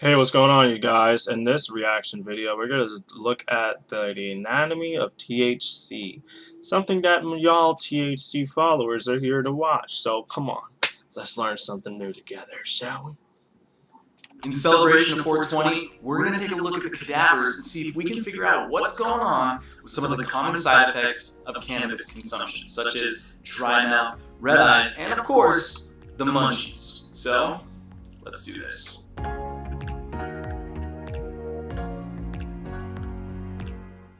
Hey, what's going on, you guys? In this reaction video, we're going to look at the anatomy of THC, something that y'all THC followers are here to watch. So come on, let's learn something new together, shall we? In celebration of 420, we're going to take a look at the cadavers and see if we can figure out what's going on with some of the common side effects of cannabis consumption, such as dry mouth, red eyes, and of course, the munchies. So, let's do this.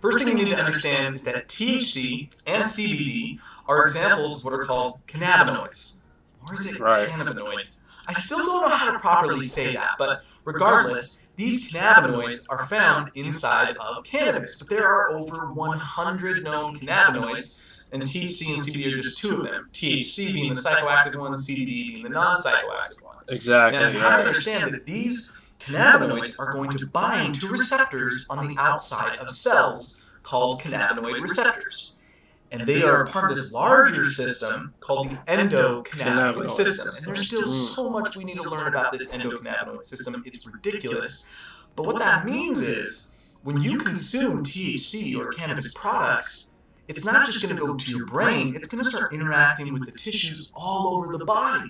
First thing you need to understand is that THC and CBD are examples of what are called cannabinoids. Or is it cannabinoids? I still don't know how to properly say that, but regardless, these cannabinoids are found inside of cannabis. But there are over 100 known cannabinoids, and THC and CBD are just two of them. THC being the psychoactive one, CBD being the non-psychoactive one. Exactly. Now, you have to understand that these cannabinoids are going to bind to receptors on the outside of cells called cannabinoid receptors. And they are part of this larger system called the endocannabinoid system. And there's still so much we need to learn about this endocannabinoid system. It's ridiculous. But what that means is, when you consume THC or cannabis products, it's not just going to go to your brain, it's going to start interacting with the tissues all over the body.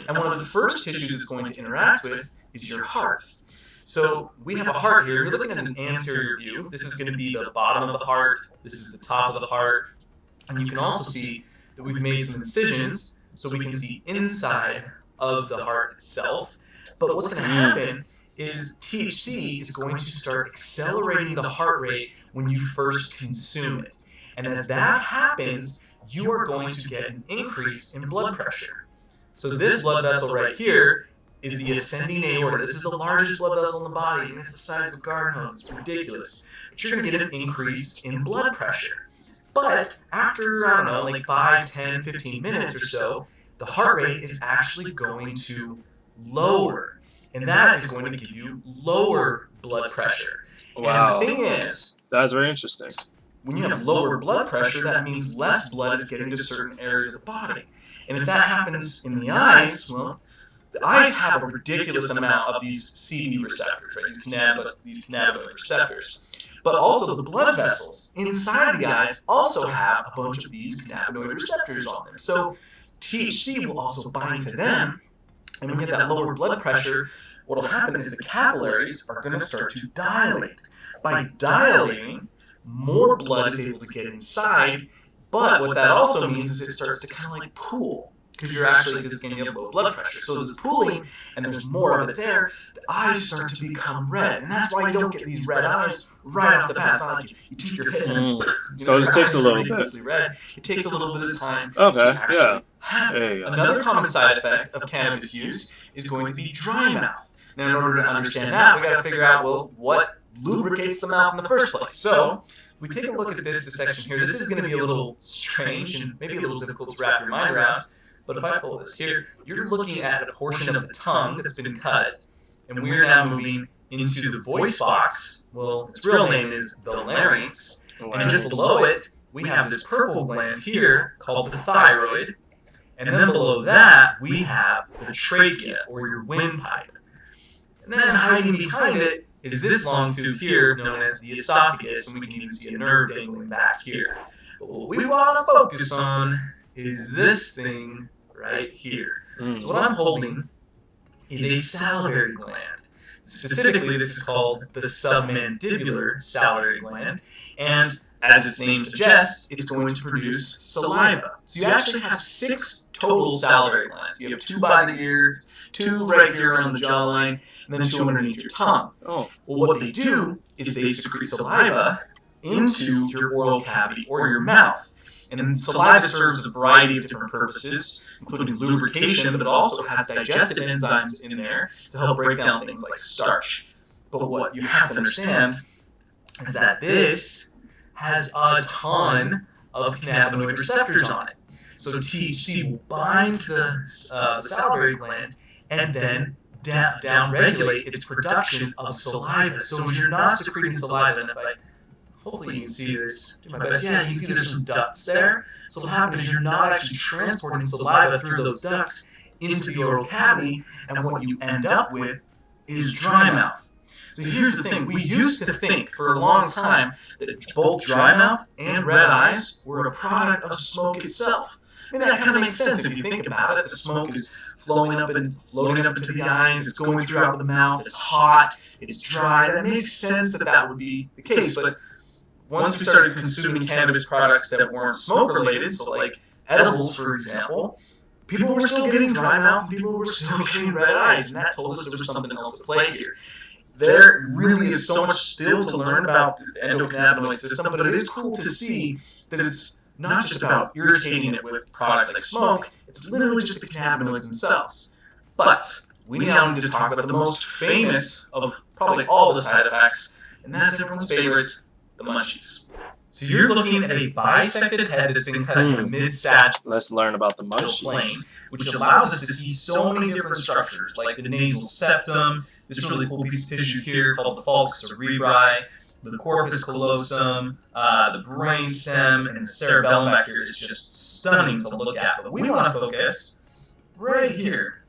And one of the first tissues it's going to interact with is your heart. So we have a heart here. You're looking at an anterior view. This is going to be the bottom of the heart. This is the top of the heart. And you can also see that we've made some incisions so we can see inside of the heart itself. But what's going to happen is THC is going to start accelerating the heart rate when you first consume it. And as that happens, you are going to get an increase in blood pressure. So this blood vessel right here is the ascending aorta. This is the largest blood vessel in the body, and it's the size of a garden hose. It's ridiculous. But you're going to get an increase in blood pressure. But after, I don't know, like 5, 10, 15 minutes or so, the heart rate is actually going to lower. And that is going to give you lower blood pressure. Wow. And the thing is, that's very interesting. When you have lower blood pressure, that means less blood is getting to certain areas of the body. And if that happens in the eyes, well, the eyes have a ridiculous amount of these CB receptors, right? These cannabinoid receptors. But also the blood vessels inside the eyes also have a bunch of these cannabinoid receptors on them. So THC will also bind to them. And when you have that lower blood pressure, what will happen is the capillaries are going to start to dilate. By dilating, more blood is able to get inside. But what that also means is it starts to kind of like pool, because you're actually getting you have low blood pressure. So there's pooling, and there's more of it there. The eyes start to become red, and that's why you don't get these red eyes right off the bat. It's not like you take your hit and so it just takes a little bit. Red. It takes a little bit of time. Okay, to actually yeah. happen. Another common side effect of cannabis use is going to be dry mouth. Now, in order to understand that, we got to figure out, well, what lubricates the mouth in the first place. So if we take a look at this section here, this is going to be a little strange and maybe a little difficult to wrap your mind around. But if I pull this here, you're looking at a portion of the tongue that's been cut, and we're now moving into the voice box. Well, its real name is the larynx, and just below it, we have this purple gland here called the thyroid, and then below that, we have the trachea, or your windpipe. And then hiding behind it is this long tube here, known as the esophagus, and we can even see a nerve dangling back here. But what we want to focus on is this thing right here. So what I'm holding is a salivary gland. Specifically, this is called the submandibular salivary gland, and as its name suggests, it's going to produce saliva. So you actually have 6 total salivary glands. You have 2 by the ears, 2 right here on the jawline, and then 2 underneath your tongue. Well, what they do is they secrete saliva into your oral cavity or your mouth. And saliva serves a variety of different purposes, including lubrication, but it also has digestive enzymes in there to help break down things like starch. But what you have to understand is that this has a ton of cannabinoid receptors on it. So THC will bind to the salivary gland and then down-regulate its production of saliva. So when you're not secreting saliva, and hopefully you can see this, do my best. Yeah, you can see there's some ducts there. So what happens is you're not actually transporting saliva through those ducts into the oral cavity, and what you end up with is dry mouth. So here's the thing. We used to think for a long time that both dry mouth and red eyes were a product of smoke itself. I mean, that kind of makes sense if you think about it. The smoke is flowing up and floating up into the eyes. It's going throughout the mouth. It's hot. It's dry. That makes sense that that would be the case. But once we started consuming cannabis products that weren't smoke-related, so like edibles, for example, people were still getting dry mouth, and people were still getting red eyes, and that told us there was something else at play here. There really is so much still to learn about the endocannabinoid system, but it is cool to see that it's not just about irritating it with products like smoke, it's literally just the cannabinoids themselves. But we now need to talk about the most famous of probably all the side effects, and that's everyone's favorite, the munchies. So you're looking at a bisected head that's been cut into mid-sagittal. Let's learn about the plane, munchies. which allows us to see so many different structures, like the nasal septum, this really cool piece of tissue here called the falx cerebri, the corpus callosum, the brain stem, and the cerebellum back here is just stunning to look at. But we want to focus right here.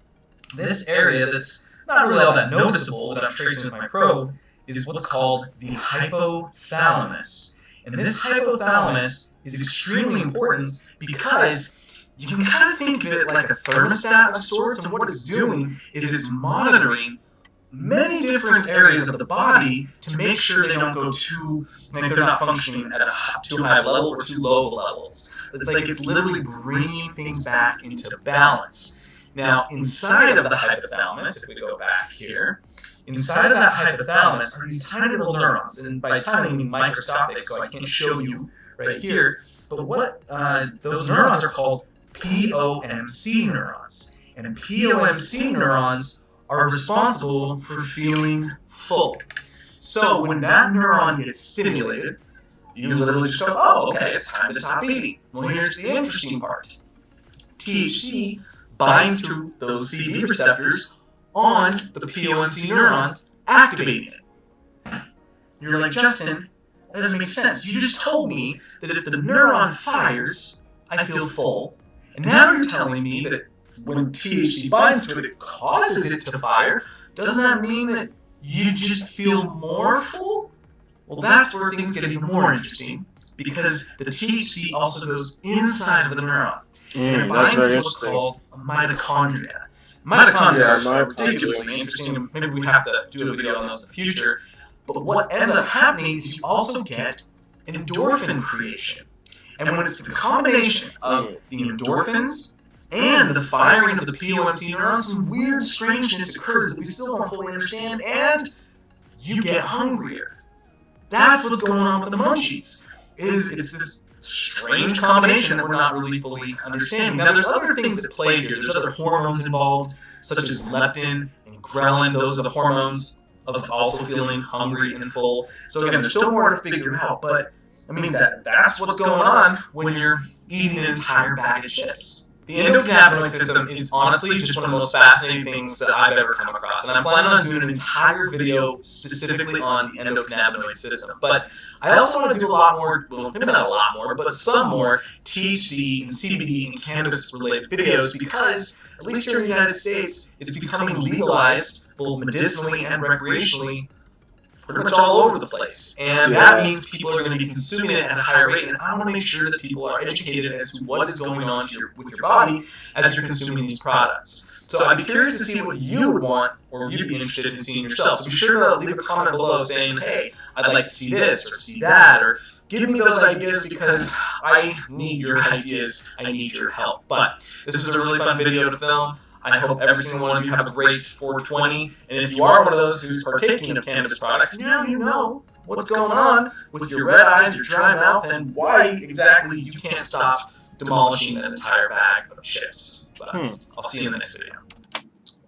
This area that's not really all that noticeable that I'm tracing with my probe is what's called the hypothalamus. And this hypothalamus is extremely important because you can kind of think of it like a thermostat of sorts, and what it's doing is it's monitoring many different areas of the body to make sure they don't go too, like they're not functioning at a too high level or too low levels. It's like it's literally bringing things back into balance. Now, inside of the hypothalamus, if we go back here, inside of that hypothalamus are these tiny little neurons, and by tiny I mean microscopic, so I can't show you right here, but what those neurons are called POMC neurons. And POMC neurons are responsible for feeling full. So when that neuron gets stimulated, you literally just go, oh, okay, it's time to stop eating. Well, here's the interesting part. THC binds to those CB receptors on the POMC neurons, activating it. You're like, Justin, that doesn't make sense. You just told me that if the neuron fires, I feel full. And now you're telling me that when THC binds to it, it causes it to fire. Doesn't that mean that you just feel more full? Well, that's where things get even more interesting, because the THC also goes inside of the neuron. And it binds to what's called a mitochondria. Mitochondria are ridiculously interesting. Maybe we have to do a video on those in the future. But what ends up happening is you also get endorphin creation. And when it's the combination of the endorphins and the firing of the POMC neurons, some weird strangeness occurs that we still don't fully understand, and you get hungrier. That's what's going on with the munchies. It's this strange combination that we're not really fully understanding. Now, there's other things at play here. There's other hormones involved, such as leptin and ghrelin. Those are the hormones of also feeling hungry and full. So again, there's still more to figure out, but I mean, that's what's going on when you're eating an entire bag of chips. The endocannabinoid system is honestly just one of the most fascinating things that I've ever come across, and I'm planning on doing an entire video specifically on the endocannabinoid system. But I also want to do a lot more, well, maybe not a lot more, but some more THC and CBD and cannabis-related videos, because, at least here in the United States, it's becoming legalized, both medicinally and recreationally, pretty much all over the place. And that means people are going to be consuming it at a higher rate, and I want to make sure that people are educated as to what is going on with your body as you're consuming these products. So I'd be curious to see what you would want, or you'd be interested in seeing yourself. So be sure to leave a comment below saying, hey, I'd like to see this, or see that, or give me those ideas, because I need your ideas, I need your help. But this was a really fun video to film. I hope every single one of you have a great 420, and if you are one of those who's partaking of cannabis products, now you know what's going on with your red eyes, your dry mouth, and why exactly you can't stop demolishing an entire bag of chips. But I'll see you in the next video.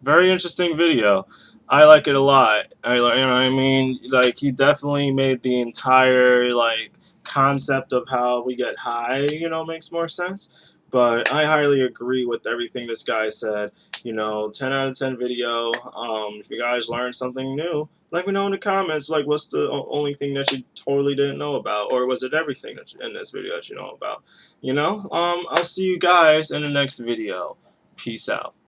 Very interesting video. I like it a lot. You know what I mean? Like, he definitely made the entire, like, concept of how we get high, you know, makes more sense. But I highly agree with everything this guy said. You know, 10 out of 10 video. If you guys learned something new, let me know in the comments. Like, what's the only thing that you totally didn't know about? Or was it everything that in this video that you know about? You know? I'll see you guys in the next video. Peace out.